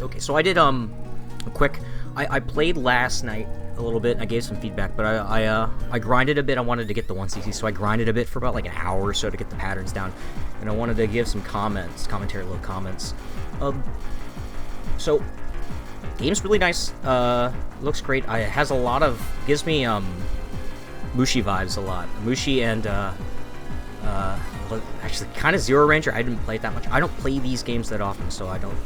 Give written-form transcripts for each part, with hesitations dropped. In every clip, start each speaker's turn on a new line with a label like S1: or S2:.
S1: Okay, so I did quick. I played last night a little bit. I gave some feedback, but I grinded a bit. I wanted to get the 1cc, so I grinded a bit for about like an hour or so to get the patterns down, and I wanted to give some little comments. So game's really nice. Looks great. It has a lot of gives me Mushi vibes a lot. Mushi and actually kind of Zero Ranger. I didn't play it that much. I don't play these games that often, so I don't.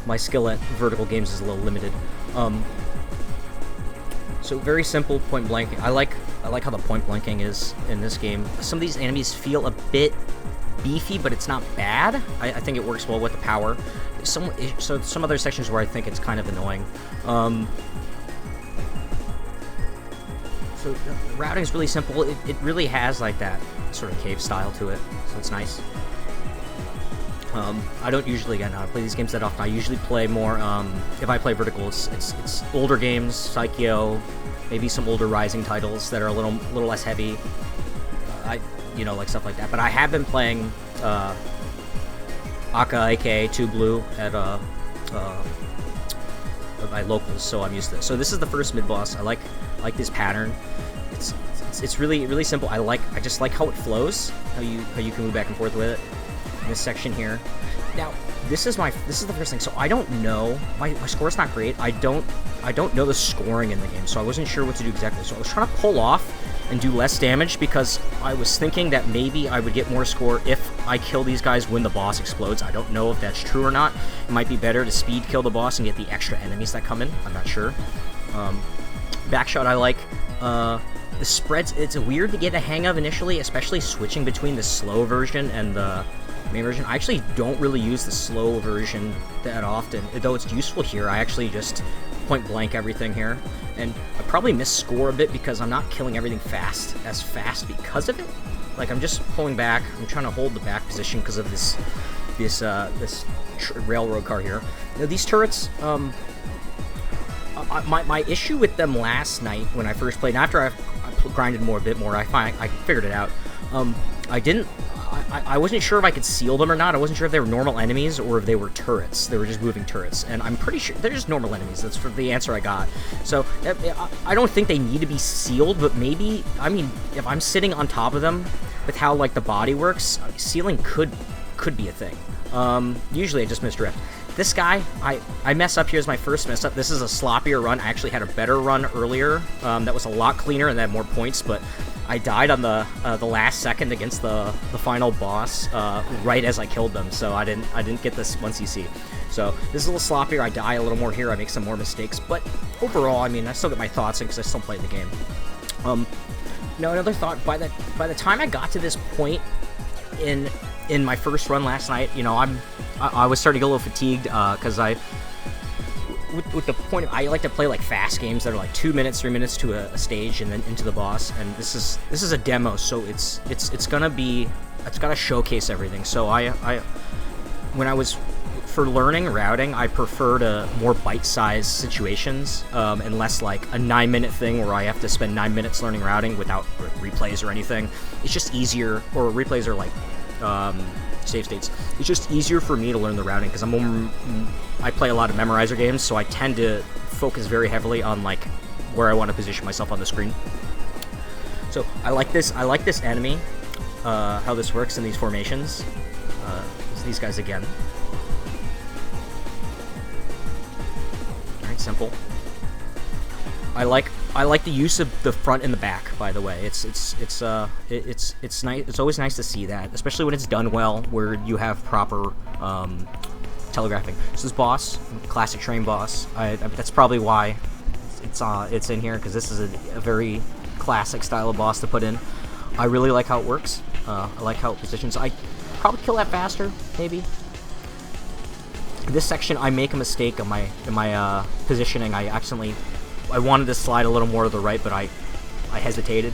S1: My skill at vertical games is a little limited. So very simple point blanking. I like how the point blanking is in this game. Some of these enemies feel a bit beefy, but it's not bad. I think it works well with the power. So some other sections where I think it's kind of annoying. So the routing is really simple. It really has like that sort of cave style to it, so it's nice. I don't usually get out play these games that often. I usually play more, if I play vertical, it's older games, Psycho, maybe some older Rising titles that are a little less heavy. Like stuff like that. But I have been playing Aka, aka 2 Blue at my locals, so I'm used to it. So this is the first mid boss. I like this pattern. It's really simple. I just like how it flows, how you can move back and forth with it. In this section here. Now, this is the first thing. So I don't know. My score's not great. I don't know the scoring in the game, so I wasn't sure what to do exactly. So I was trying to pull off and do less damage because I was thinking that maybe I would get more score if I kill these guys when the boss explodes. I don't know if that's true or not. It might be better to speed kill the boss and get the extra enemies that come in. I'm not sure. Backshot I like. The spreads, it's weird to get a hang of initially, especially switching between the slow version and the main version. I actually don't really use the slow version that often, though it's useful here. I actually just point blank everything here, and I probably misscore a bit because I'm not killing everything fast because of it. Like, I'm just pulling back. I'm trying to hold the back position because of this railroad car here. Now, these turrets, my issue with them last night when I first played, and after I grinded a bit more, I figured it out. I wasn't sure if I could seal them or not. I wasn't sure if they were normal enemies or if they were turrets. They were just moving turrets, and I'm pretty sure they're just normal enemies. That's the answer I got. So I don't think they need to be sealed, but maybe, I mean, if I'm sitting on top of them with how like the body works, sealing could be a thing. Usually I just misdirect. This guy, I mess up here as my first mess up. This is a sloppier run. I actually had a better run earlier that was a lot cleaner and had more points, but I died on the last second against the final boss right as I killed them, so I didn't get this 1cc. So this is a little sloppier. I die a little more here. I make some more mistakes, but overall, I mean, I still get my thoughts in because I still play the game. Now another thought: by the time I got to this point in my first run last night, you know, I was starting to get a little fatigued because with the point of, I like to play like fast games that are like 2 minutes, 3 minutes to a stage and then into the boss, and this is a demo, so it's gotta showcase everything. So when I was for learning routing, I prefer to more bite-sized situations and less like a 9-minute thing where I have to spend 9 minutes learning routing without replays or anything. It's just easier, or replays are like save states. It's just easier for me to learn the routing because I play a lot of memorizer games, so I tend to focus very heavily on like where I want to position myself on the screen. So I like this enemy, how this works in these formations. These guys again. Alright, simple. I like the use of the front and the back, by the way. It's nice. It's always nice to see that, especially when it's done well, where you have proper telegraphing. So this boss, classic train boss. That's probably why it's in here, because this is a very classic style of boss to put in. I really like how it works. I like how it positions. I probably kill that faster, maybe. This section, I make a mistake in my positioning. I wanted to slide a little more to the right, but I hesitated.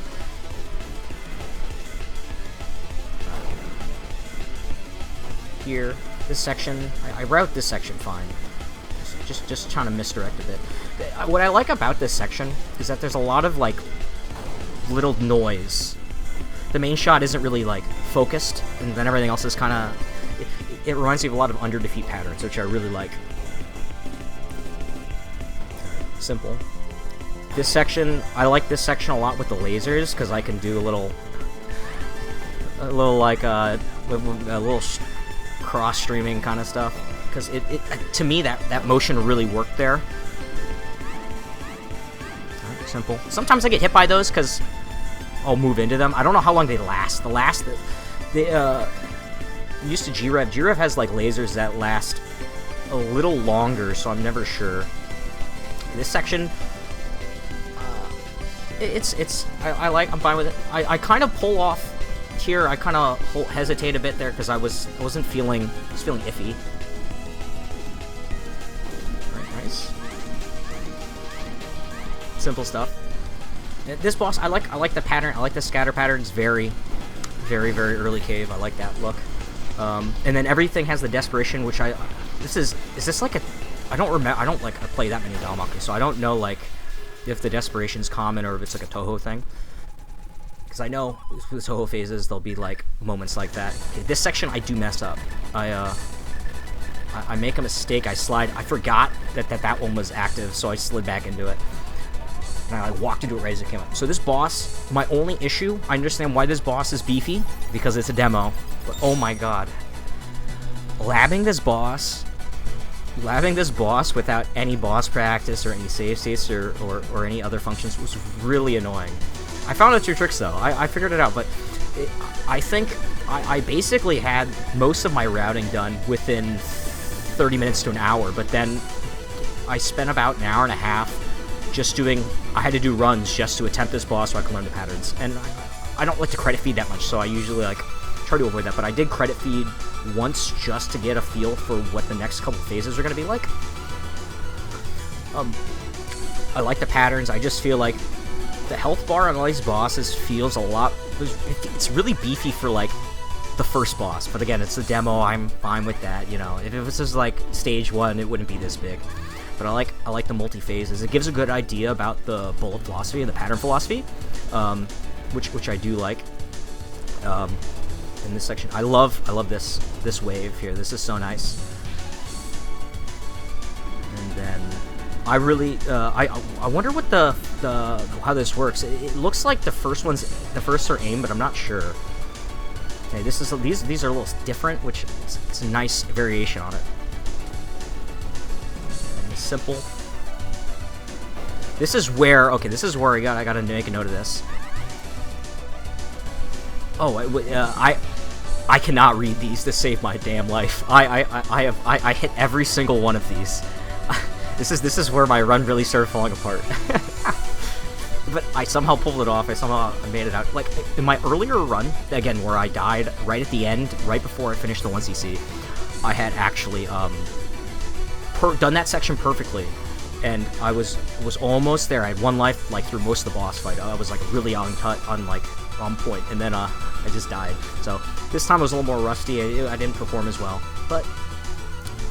S1: Here, this section, I route this section fine. Just trying to misdirect a bit. What I like about this section is that there's a lot of like little noise. The main shot isn't really like focused, and then everything else is kind of. It reminds me of a lot of under defeat patterns, which I really like. simple. This section, I like this section a lot with the lasers, because I can do a little like, a little cross-streaming kind of stuff. Because to me, that motion really worked there. Simple. Sometimes I get hit by those, because I'll move into them. I don't know how long they last. Used to G-Rev. G-Rev has, like, lasers that last a little longer, so I'm never sure. This section, I'm fine with it. I kind of pull off here. I kind of hesitate a bit there, because I was feeling iffy. Alright, nice. Simple stuff. This boss, I like the pattern. I like the scatter patterns. Very, very, very early cave. I like that look. And then everything has the desperation, which is this like a, I don't remember, I don't like play that many Dalmaki, so I don't know like if the desperation's common or if it's like a Touhou thing. Because I know with the Touhou phases, there'll be like moments like that. Okay, this section I do mess up. I make a mistake. I forgot that one was active, so I slid back into it. And I walked into it right as it came up. So this boss, my only issue, I understand why this boss is beefy, because it's a demo, but oh my god. Labbing this boss without any boss practice or any save states or any other functions was really annoying. I found out your tricks though. I figured it out, but I think I basically had most of my routing done within 30 minutes to an hour, but then I spent about an hour and a half just doing, I had to do runs just to attempt this boss so I could learn the patterns. And I don't like to credit feed that much, so I usually like try to avoid that, but I did credit feed once just to get a feel for what the next couple phases are going to be like. I like the patterns. I just feel like the health bar on all these bosses feels a lot, it's really beefy for like the first boss, but again, it's a demo. I'm fine with that, you know. If this was like stage 1, it wouldn't be this big. But I like the multi-phases. It gives a good idea about the bullet philosophy and the pattern philosophy, which I do like. In this section, I love this wave here. This is so nice. And then I really I wonder what the how this works. It looks like the first are aim, but I'm not sure. Okay, these are a little different, which it's a nice variation on it. Simple. This is where I gotta make a note of this. Oh, I cannot read these to save my damn life. I hit every single one of these. This is where my run really started falling apart. But I somehow pulled it off. I made it out. Like in my earlier run, again, where I died right at the end, right before I finished the 1cc, I had actually done that section perfectly, and I was almost there. I had one life like through most of the boss fight. I was like really on point, and then I just died. So this time I was a little more rusty. I didn't perform as well, but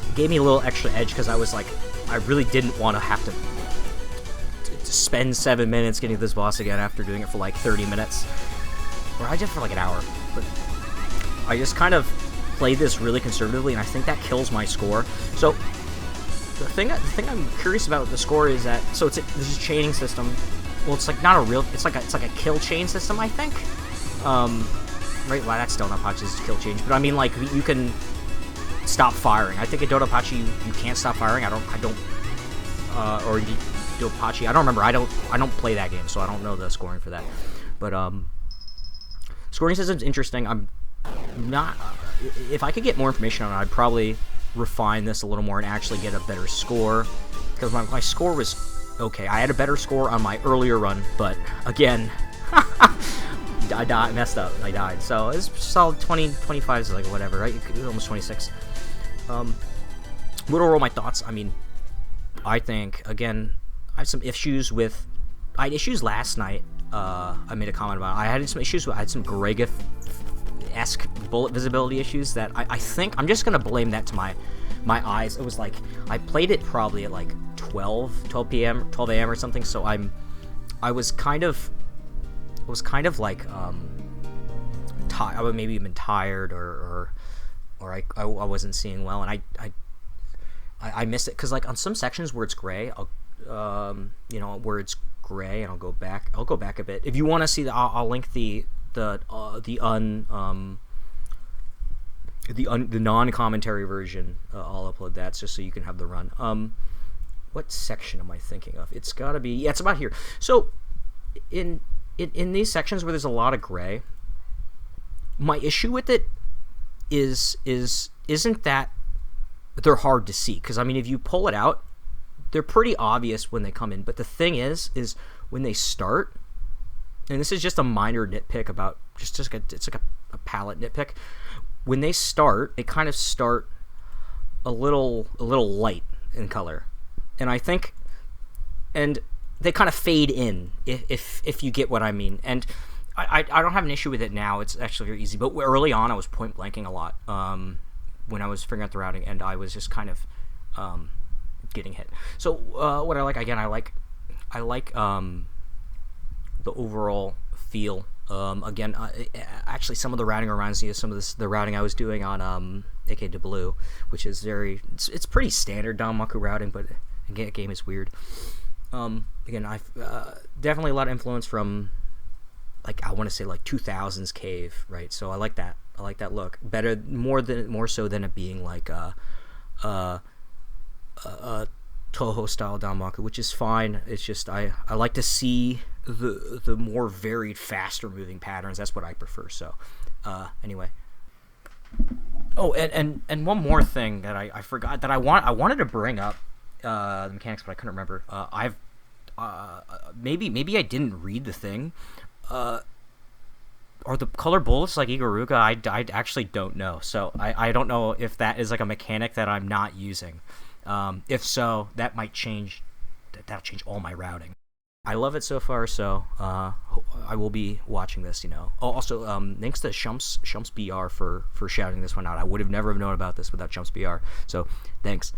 S1: it gave me a little extra edge because I was like, I really didn't want to have to spend 7 minutes getting this boss again after doing it for like 30 minutes, or I did it for like an hour. But I just kind of played this really conservatively, and I think that kills my score. So the thing I'm curious about with the score is that, so this is a chaining system. Well, it's like not a real, it's like a kill chain system, I think. Right, well, that's Donapachi's kill change, but I mean, like, you can stop firing. I think at Donapachi you can't stop firing. Or Dopachi, I don't remember. I don't play that game, so I don't know the scoring for that. But scoring system's interesting. I'm not. If I could get more information on it, I'd probably refine this a little more and actually get a better score, because my score was okay. I had a better score on my earlier run, but again, I messed up. I died. So it's solid 20, 25 is like whatever, right? Almost 26. What are all my thoughts? I mean, I think, again, I have some issues with... I had issues last night. I made a comment about it. I had some issues with... I had some Gregoth-esque bullet visibility issues that I think... I'm just going to blame that to my eyes. It was like... I played it probably at like 12 p.m., 12 a.m. or something, so I was kind of like... I would maybe even tired or I wasn't seeing well, and I missed it because like on some sections where it's gray, you know, where it's gray, and I'll go back a bit. If you want to see I'll link the non-commentary version. I'll upload that just so you can have the run. What section am I thinking of? It's got to be, yeah, it's about here. So in these sections where there's a lot of gray, my issue with it isn't that they're hard to see, because I mean, if you pull it out, they're pretty obvious when they come in. But the thing is when they start, and this is just a minor nitpick about it's like a palette nitpick. When they start, they kind of start a little light in color, and I think, and they kind of fade in, if you get what I mean. And I don't have an issue with it now. It's actually very easy. But early on, I was point blanking a lot when I was figuring out the routing, and I was just kind of getting hit. So what I like, again, I like the overall feel. Again, actually, some of the routing reminds me of some of the routing I was doing on AK de Blue, which is it's pretty standard Danmaku routing, but again, the game is weird. Again, I've definitely a lot of influence from, like, I want to say like 2000s Cave, right? So I like that. I like that look better, more so than it being like a Toho style Danmaku, which is fine. It's just I like to see the more varied, faster moving patterns. That's what I prefer. So anyway. Oh, and one more thing that I forgot that I wanted to bring up the mechanics, but I couldn't remember. Maybe I didn't read the thing. Are the color bullets like Iguruga? I actually don't know. So I don't know if that is like a mechanic that I'm not using. If so, that might change. That'll change all my routing. I love it so far, so I will be watching this, you know. Oh, also, thanks to Shumps BR for shouting this one out. I would have never known about this without Shumps BR. So, thanks.